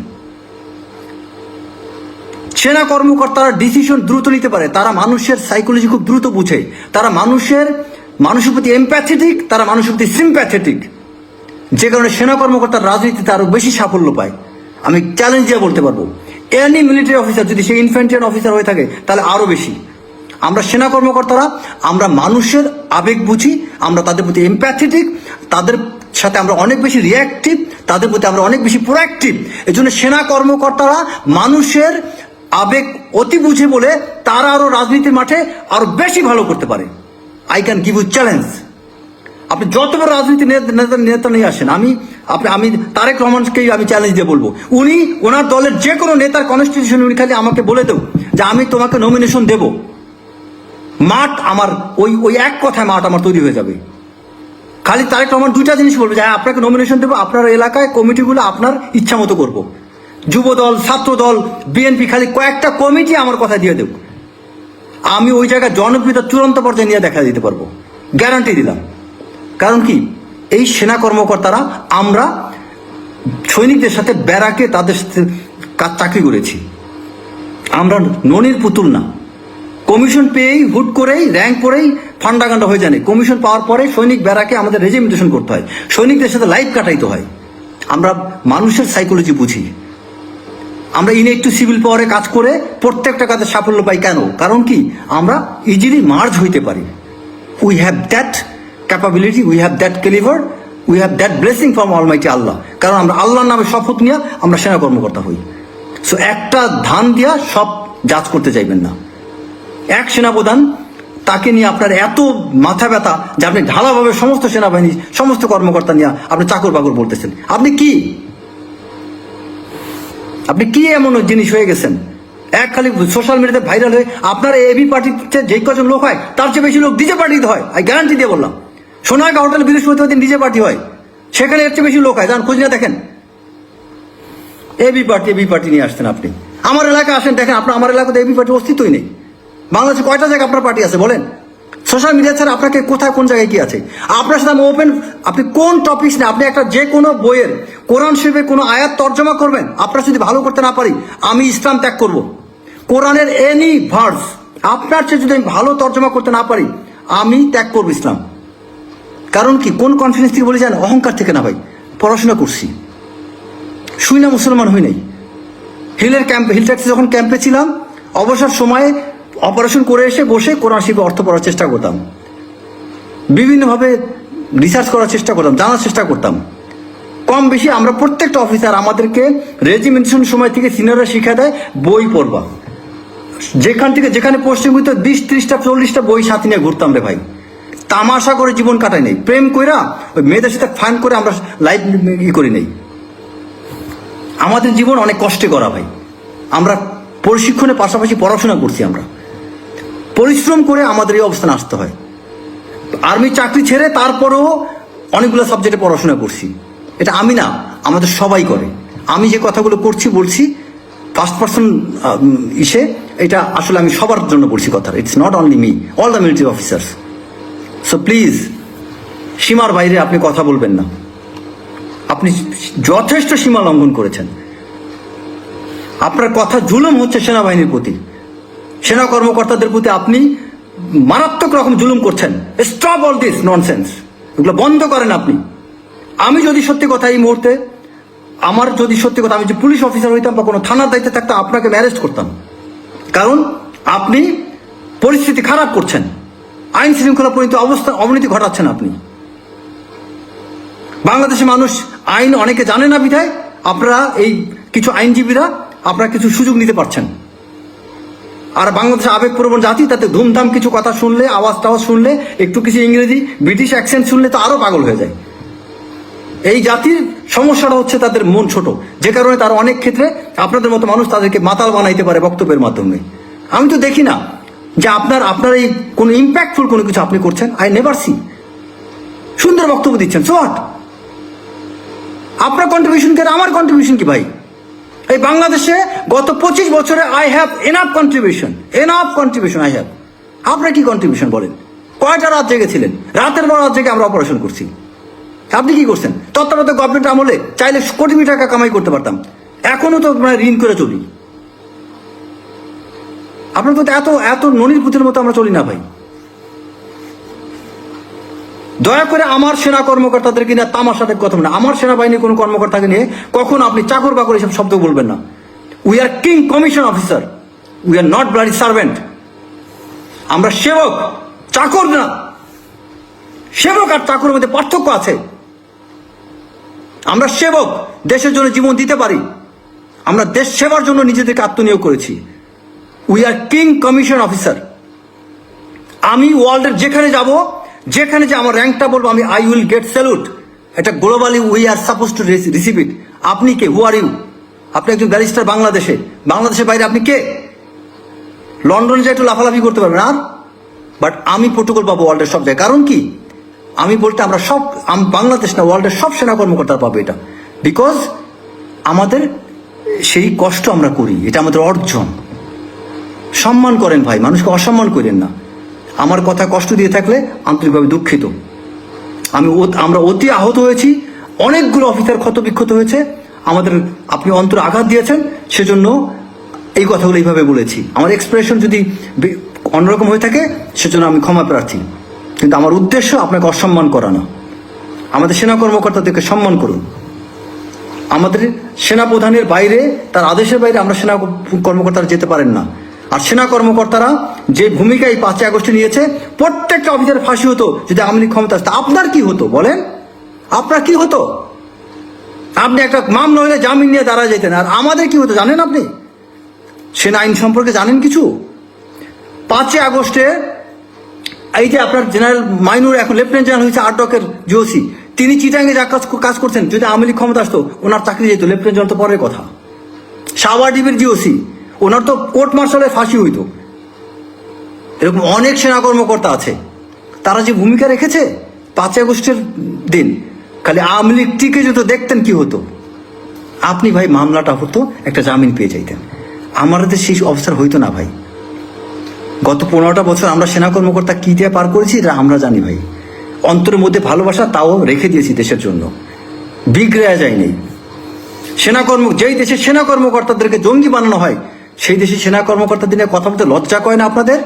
সেনা কর্মকর্তারা ডিসিশন দ্রুত নিতে পারে, তারা মানুষের সাইকোলজি খুব দ্রুত বুঝে, তারা মানুষের প্রতি এমপ্যাথেটিক, তারা মানুষের প্রতি সিম্প্যাথেটিক, যে কারণে সেনা কর্মকর্তার রাজনীতিতে আরো বেশি সাফল্য পায়। আমি চ্যালেঞ্জ দিয়ে বলতে পারবো, এনি মিলিটারি অফিসার যদি সে ইনফ্যান্ট্রি অফিসার হয়ে থাকে তাহলে আরো বেশি। আমরা সেনা কর্মকর্তারা আমরা মানুষের আবেগ বুঝি, আমরা তাদের প্রতি এমপ্যাথেটিক, তাদের সাথে আমরা অনেক বেশি রিয়াক্টিভ, তাদের প্রতি আমরা অনেক বেশি প্রোঅ্যাক্টিভ। এই জন্য সেনা কর্মকর্তারা মানুষের আবেগ অতি বুঝে বলে তারা আরো রাজনীতির মাঠে আরো বেশি ভালো করতে পারে। I can give you challenge. আপনি যত বড় রাজনীতি নেতা নিয়ে আসেন, আমি তারেক রহমানকেই আমি চ্যালেঞ্জ দিয়ে বলবো, উনি ওনার দলের যে কোনো নেতার কনস্টিটিউশন উনি খালি আমাকে বলে দেব যে আমি তোমাকে নমিনেশন দেব, মাঠ আমার ওই এক কথায় মাঠ আমার তৈরি হয়ে যাবে। খালি তারেক রহমান 2টা জিনিস বলবে যে আপনাকে নমিনেশন দেবো, আপনার এলাকায় কমিটিগুলো আপনার ইচ্ছা মতো করবো, যুব দল, ছাত্র দল, বিএনপি, খালি কয়েকটা কমিটি আমার কথা দিয়ে দেব, আমি ওই জায়গায় জনপ্রিয়তা চূড়ান্ত পর্যায়ে নিয়ে দেখা দিতে পারবো, গ্যারান্টি দিলাম। কারণ কি? এই সেনা কর্মকর্তারা আমরা সৈনিকদের সাথে ব্যারাকে তাদের সাথে চাকরি করেছি, আমরা ননির পুতুল না। কমিশন পেয়েই হুট করেই র্যাঙ্ক করেই ফান্ডাগান্ডা হয়ে জানে। কমিশন পাওয়ার পরে সৈনিক বেড়াকে আমাদের রেজিমেন্টেশন করতে হয়, সৈনিকদের সাথে লাইফ কাটাইতে হয়। আমরা মানুষের সাইকোলজি বুঝি। আমরা ইনেট টু সিভিল পাওয়ারে কাজ করে প্রত্যেকটা কাজে সাফল্য পাই। কেন? কারণ কি আমরা ইজিলি মার্জ হইতে পারি। We have that capability, we have that calibre, we have that blessing from almighty Allah. কারণ আমরা আল্লাহর নামে শপথ নিয়ে আমরা সেনা কর্মকর্তা হই। সো একটা ধান দিয়া সব জাজ করতে চাইবেন না। এক সেনাপ্রধান, তাকে নিয়ে আপনার এত মাথা ব্যথা যে আপনি ঢালাভাবে সমস্ত সেনাবাহিনী সমস্ত কর্মকর্তা নিয়ে আপনি চাকর বাকর বলতেছেন। আপনি কি এমন জিনিস হয়ে গেছেন? এক খালি সোশ্যাল মিডিয়াতে ভাইরাল হয়ে আপনার এবি পার্টিতে যে কজন লোক হয় তার চেয়ে বেশি লোক ডিজে পার্টিতে হয়। আমি গ্যারান্টি দিয়ে বললাম, সোনাগা হোটেল বৃহস্পতিবার দিন ডিজে পার্টি হয়, সেখানে এর চেয়ে বেশি লোক হয়। যান খোঁজ নিয়ে দেখেন। এবি পার্টি নিয়ে আসছেন আপনি। আমার এলাকায় আসেন, দেখেন আপনার আমার এলাকাতে এবি পার্টির অস্তিত্বই নেই। বাংলাদেশে কয়টা জায়গায় আপনার পার্টি আছে বলেন? সোশ্যাল মিডিয়া ছাড়া আপনাকে কোথায় কোন জায়গায় কি আছে? আপনার সাথে আমি ওপেন, আপনি কোন টপিকস নিয়ে আপনি একটা যে কোনো বইয়ের কোরআন শরীফের কোনো আয়াত তর্জমা করবেন, আপনার যদি ভালো করতে না পারি আমি ইসলাম ত্যাগ করব। কোরআনের এনি ভার্স আপনার চেয়ে যদি আমি ভালো তর্জমা করতে না পারি আমি ত্যাগ করবো ইসলাম। কারণ কি? কোন কনফিডেন্স থেকে বলে যান? অহংকার থেকে না ভাই, পড়াশোনা করছি, শুই না মুসলমান হই নাই। হিল ট্যাক্সি যখন ক্যাম্পে ছিলাম, অবসর সময়ে অপারেশন করে এসে বসে কোরআন শরীফে অর্থ পড়ার চেষ্টা করতাম, বিভিন্নভাবে রিসার্চ করার চেষ্টা করতাম, জানার চেষ্টা করতাম। কম বেশি আমরা প্রত্যেকটা অফিসার আমাদেরকে রেজিমেন্টেশন সময় থেকে সিনিয়ররা শিখা দেয় বই পড়বা। যেখান থেকে যেখানে পোস্টিং হইতো 20-30টা 40টা বই সাথে নিয়ে ঘুরতাম রে ভাই। তামাশা করে জীবন কাটাই নেই, প্রেম কইরা ওই মেয়েদের সাথে ফান করে আমরা লাইফ করি নেই। আমাদের জীবন অনেক কষ্টে করা ভাই। আমরা প্রশিক্ষণের পাশাপাশি পড়াশোনা করছি, আমরা পরিশ্রম করে আমাদের এই অবস্থানে আসতে হয়। আর্মি চাকরি ছেড়ে তারপরেও অনেকগুলো সাবজেক্টে পড়াশোনা করছি। এটা আমি না, আমাদের সবাই করে। আমি যে কথাগুলো করছি বলছি ফার্স্ট পার্সন ইসে, এটা আসলে আমি সবার জন্য বলছি কথা। It's not only me, all the military officers. So please সীমার বাইরে আপনি কথা বলবেন না। আপনি যথেষ্ট সীমা লঙ্ঘন করেছেন। আপনার কথা জুলুম হচ্ছে সেনাবাহিনীর প্রতি, সেনা কর্মকর্তাদের প্রতি আপনি মারাত্মক রকম জুলুম করছেন। স্টপ অল দিস ননসেন্স, এগুলো বন্ধ করেন আপনি। আমি যদি সত্যি কথা এই মুহূর্তে, আমার যদি সত্যি কথা, আমি যে পুলিশ অফিসার হইতাম বা কোনো থানার দায়িত্বে থাকতাম, আপনাকে অ্যারেস্ট করতাম। কারণ আপনি পরিস্থিতি খারাপ করছেন, আইন শৃঙ্খলা পরিণত অবস্থা অবনতি ঘটাচ্ছেন আপনি। বাংলাদেশের মানুষ আইন অনেকে জানে না বিধায় আপনারা এই কিছু আইনজীবীরা আপনারা কিছু সুযোগ নিতে পারছেন। আর বাংলাদেশের আবেগপ্রবণ জাতি, তাতে ধুমধাম কিছু কথা শুনলে, আওয়াজ টাওয়াজ শুনলে, একটু কিছু ইংরেজি ব্রিটিশ অ্যাকসেন্ট শুনলে তো আরো পাগল হয়ে যায়। এই জাতির সমস্যাটা হচ্ছে তাদের মন ছোট, যে কারণে তারা অনেক ক্ষেত্রে আপনাদের মতো মানুষ তাদেরকে মাতাল বানাইতে পারে বক্তব্যের মাধ্যমে। আমি তো দেখি না যে আপনার এই কোনো ইম্প্যাক্টফুল কোনো কিছু আপনি করছেন। I never see. সুন্দর বক্তব্য দিচ্ছেন, সো হোয়াট? আপনার কন্ট্রিবিউশন কি আমার কন্ট্রিবিউশন কি ভাই? এই বাংলাদেশে গত 25 বছরে I have enough contribution I have. আপনার কি কন্ট্রিবিউশন বলেন? কয়টা রাত জেগেছিলেন? রাতের পর রাত জেগে আমরা অপারেশন করছি। আপনি কি করছেন? তত্ত্বাবধায়ক গভর্নমেন্ট আমলে চাইলে কোটি কোটি টাকা কামাই করতে পারতাম, এখনো তো ঋণ করে চলি। আপনার তো এত ননির পুঁতির মতো আমরা চলি না ভাই। দয়া করে আমার সেনা কর্মকর্তাদেরকে নিয়ে তামাশাতে কথা বলেন। আমার সেনাবাহিনীর কোনো কর্মকর্তাকে নিয়ে কখনো আপনি চাকর বাকর এসব শব্দ বলবেন না। We are king commission officer, we are not bloody servant. আমরা সেবক, চাকর না। সেবক আর চাকরের মধ্যে পার্থক্য আছে। আমরা সেবক, দেশের জন্য জীবন দিতে পারি। আমরা দেশ সেবার জন্য নিজেদেরকে আত্মনিয়োগ করেছি। We are king commission officer. আমি ওয়ার্ল্ডের যেখানে যাব, যেখানে যে আমার র্যাঙ্কটা বলবো, আমি আই উইল গেট স্যালুট। এটা globally we are suppose to receive it. আপনি কে? হু আর ইউ? আপনি একজন ব্যারিস্টার বাংলাদেশের বাইরে আপনি কে? লন্ডনে যে একটু লাফালাফি করতে পারবেন আর, বাট আমি প্রোটোকল পাবো ওয়ার্ল্ডের সব জায়গায়। কারণ কি? আমি বলতে আমরা সব, বাংলাদেশ না ওয়ার্ল্ডের সব সেনা কর্মকর্তা পাবো এটা। বিকজ আমাদের সেই কষ্ট আমরা করি, এটা আমাদের অর্জন। সম্মান করেন ভাই, মানুষকে অসম্মান করেন না। আমার কথা কষ্ট দিয়ে থাকলে আন্তরিকভাবে দুঃখিত। আমরা অতি আহত হয়েছি, অনেকগুলো অফিসার ক্ষত বিক্ষত হয়েছে, আমাদের আপনি অন্তরে আঘাত দিয়েছেন, সেজন্য এই কথাগুলো এইভাবে বলেছি। আমার এক্সপ্রেশন যদি অন্যরকম হয়ে থাকে সেজন্য আমি ক্ষমা প্রার্থী, কিন্তু আমার উদ্দেশ্য আপনাকে অসম্মান করা না। আমাদের সেনা কর্মকর্তাদেরকে সম্মান করুন। আমাদের সেনাপ্রধানের বাইরে, তার আদেশের বাইরে আমরা সেনা কর্মকর্তারা যেতে পারেন না। আর সেনা কর্মকর্তারা যে ভূমিকা এই 5ই আগস্টে নিয়েছে, প্রত্যেকটা অফিসারের ফাঁসি হতো যদি আওয়ামী লীগ ক্ষমতা আসতো। আপনার কি হতো বলেন? আপনার কি হতো? আপনি একটা মামলা হলে জামিন নিয়ে দাঁড়া যেতেন। আর আমাদের কি হতো জানেন আপনি? সেনা আইন সম্পর্কে জানেন কিছু? 5ই আগস্টে এই যে আপনার জেনারেল মাইনুর এখন লেফটেন্যান্ট জেনারেল হয়েছে 8 ডকের জিওসি, তিনি চিটাঙ্গে যা কাজ করছেন, যদি আওয়ামী লীগ ক্ষমতা আসতো ওনার চাকরি যেত। লেফটেন্যান্ট জেনারেল তো পরের কথা। সাওয়ারডিবির জিওসি, ওনার তো কোর্ট মার্শালের ফাঁসি হইতো। এরকম অনেক সেনা কর্মকর্তা আছে, তারা যে ভূমিকা রেখেছে 5ই আগস্টের দিন, খালি আওয়ামী লীগ টিকে যেত, দেখতেন কি হতো। আপনি ভাই মামলাটা হতো, একটা জামিন পেয়ে যাইতেন। আমাদের সেই অবস্থা হইতো না ভাই। গত 15টা বছর আমরা সেনা কর্মকর্তা কি দিয়ে পার করেছি এটা আমরা জানি ভাই। অন্তরের মধ্যে ভালোবাসা তাও রেখে দিয়েছি দেশের জন্য, বিগড়ে যায়নি। যেই দেশে সেনা কর্মকর্তাদেরকে জঙ্গি বানানো হয়, সেই দেশে সেনা কর্মকর্তাদের নিয়ে কথা বলতে লজ্জা করে না আপনাদের?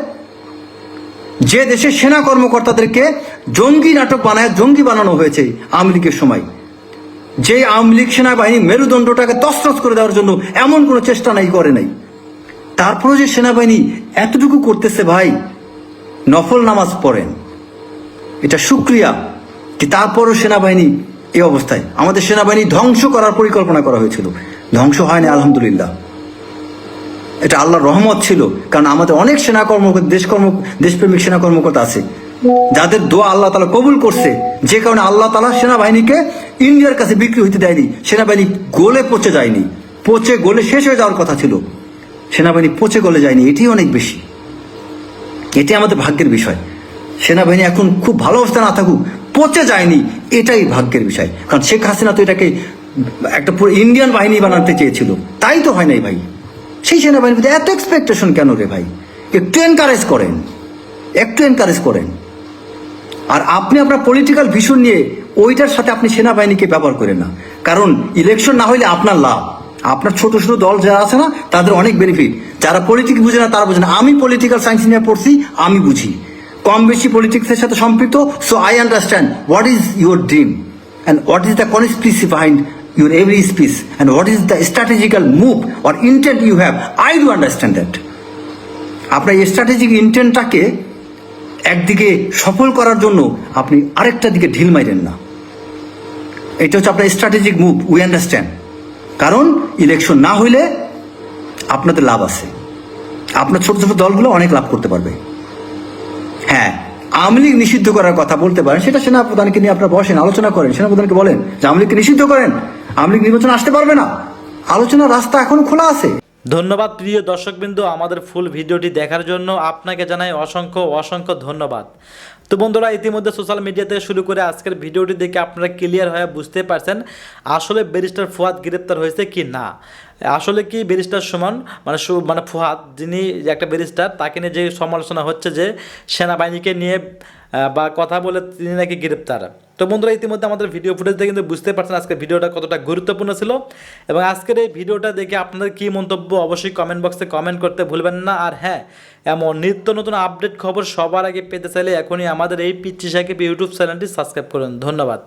যে দেশে সেনা কর্মকর্তাদেরকে জঙ্গি নাটক বানায়, জঙ্গি বানানো হয়েছে আওয়ামী লীগের সময়, যে আওয়ামী লীগ সেনাবাহিনী মেরুদণ্ডটাকে তছনছ করে দেওয়ার জন্য এমন কোনো চেষ্টা নাই, করে নাই, তারপরে যে সেনাবাহিনী এতটুকু করতেছে ভাই, নফল নামাজ পড়েন, এটা শুকরিয়া। যে তারপরও সেনাবাহিনী এই অবস্থায়, আমাদের সেনাবাহিনী ধ্বংস করার পরিকল্পনা করা হয়েছিল, ধ্বংস হয়নি আলহামদুলিল্লাহ। এটা আল্লাহর রহমত ছিল, কারণ আমাদের অনেক সেনা দেশপ্রেমিক সেনা কর্মকর্তা আছে যাদের দোয়া আল্লাহ তাআলা কবুল করছে, যে কারণে আল্লাহ তাআলা সেনাবাহিনীকে ইন্ডিয়ার কাছে বিক্রি হইতে দেয়নি। সেনাবাহিনী গলে পচে যায়নি, পচে গলে শেষ হয়ে যাওয়ার কথা ছিল, সেনাবাহিনী পচে গলে যায়নি। এটি অনেক বেশি, এটি আমাদের ভাগ্যের বিষয়। সেনাবাহিনী এখন খুব ভালো অবস্থা না থাকুক, পচে যায়নি, এটাই ভাগ্যের বিষয়। কারণ শেখ হাসিনা তো এটাকে একটা পুরো ইন্ডিয়ান বাহিনী বানাতে চেয়েছিল, তাই তো হয় নাই ভাই। সেই সেনাবাহিনীর মধ্যে এত এক্সপেকটেশন কেন রে ভাই? একটু এনকারেজ করেন, একটু এনকারেজ করেন। আর আপনি আপনার পলিটিক্যাল ভিশন নিয়ে ওইটার সাথে আপনি সেনাবাহিনীকে ব্যবহার করেন না, কারণ ইলেকশন না হইলে আপনার লাভ। আপনার ছোট ছোট দল যারা আছে না, তাদের অনেক বেনিফিট। যারা পলিটিক্স বুঝে না তারা বুঝে না। আমি পলিটিক্যাল সায়েন্স নিয়ে পড়ছি, আমি বুঝি, কম বেশি পলিটিক্সের সাথে সম্পৃক্ত। So I understand what is your dream and what is the conspiracy behind your every speech and what is the strategical move or intent you have. I do understand that. আপনার এই strategic ইন্টেন্টটাকে একদিকে সফল করার জন্য আপনি আরেকটা দিকে ঢিল মাইরেন না। এটা হচ্ছে আপনার স্ট্র্যাটেজিক মুভ, উই আন্ডারস্ট্যান্ড। কারণ ইলেকশন না হইলে আপনাদের লাভ আছে, আপনার ছোট ছোট দলগুলো অনেক লাভ করতে পারবে। হ্যাঁ, আওয়ামী লীগ নিষিদ্ধ করার কথা বলতে পারেন, সেটা সেনাপ্রধানকে নিয়ে আপনারা বসেন, আলোচনা করেন, সেনাপ্রধানকে বলেন যে আওয়ামী লীগকে নিষিদ্ধ করেন, আওয়ামী লীগ নির্বাচন আসতে পারবে না। আলোচনার রাস্তা এখনো খোলা আছে। ধন্যবাদ প্রিয় দর্শকবৃন্দ, আমাদের ফুল ভিডিওটি দেখার জন্য আপনাকে জানাই অসংখ্য অসংখ্য ধন্যবাদ। তো বন্ধুরা, ইতিমধ্যে সোশ্যাল মিডিয়াতে শুরু করে আজকের ভিডিওটি দেখে আপনারা ক্লিয়ার হয়ে বুঝতে পারছেন আসলে ব্যারিস্টার ফুয়াদ গ্রেপ্তার হয়েছে কি না। আসলে কি ব্যারিস্টার সুমন মানে ফুয়াদ, যিনি একটা ব্যারিস্টার, তাকে নিয়ে যে সমালোচনা হচ্ছে যে সেনাবাহিনীকে নিয়ে বা কথা বলে তিনি নাকি গ্রেপ্তার। তো বন্ধুরা, ইতিমধ্যে আমাদের ভিডিও ফুটেজে কিন্তু বুঝতে পারছেন আজকের ভিডিওটা কতটা গুরুত্বপূর্ণ ছিল। এবং আজকের এই ভিডিওটা দেখে আপনাদের কী মন্তব্য অবশ্যই কমেন্ট বক্সে কমেন্ট করতে ভুলবেন না। আর হ্যাঁ, এমন নিত্য নতুন আপডেট খবর সবার আগে পেতে চাইলে এখনই আমাদের এই পিচ্চি সাকিব ইউটিউব চ্যানেলটি সাবস্ক্রাইব করুন। ধন্যবাদ।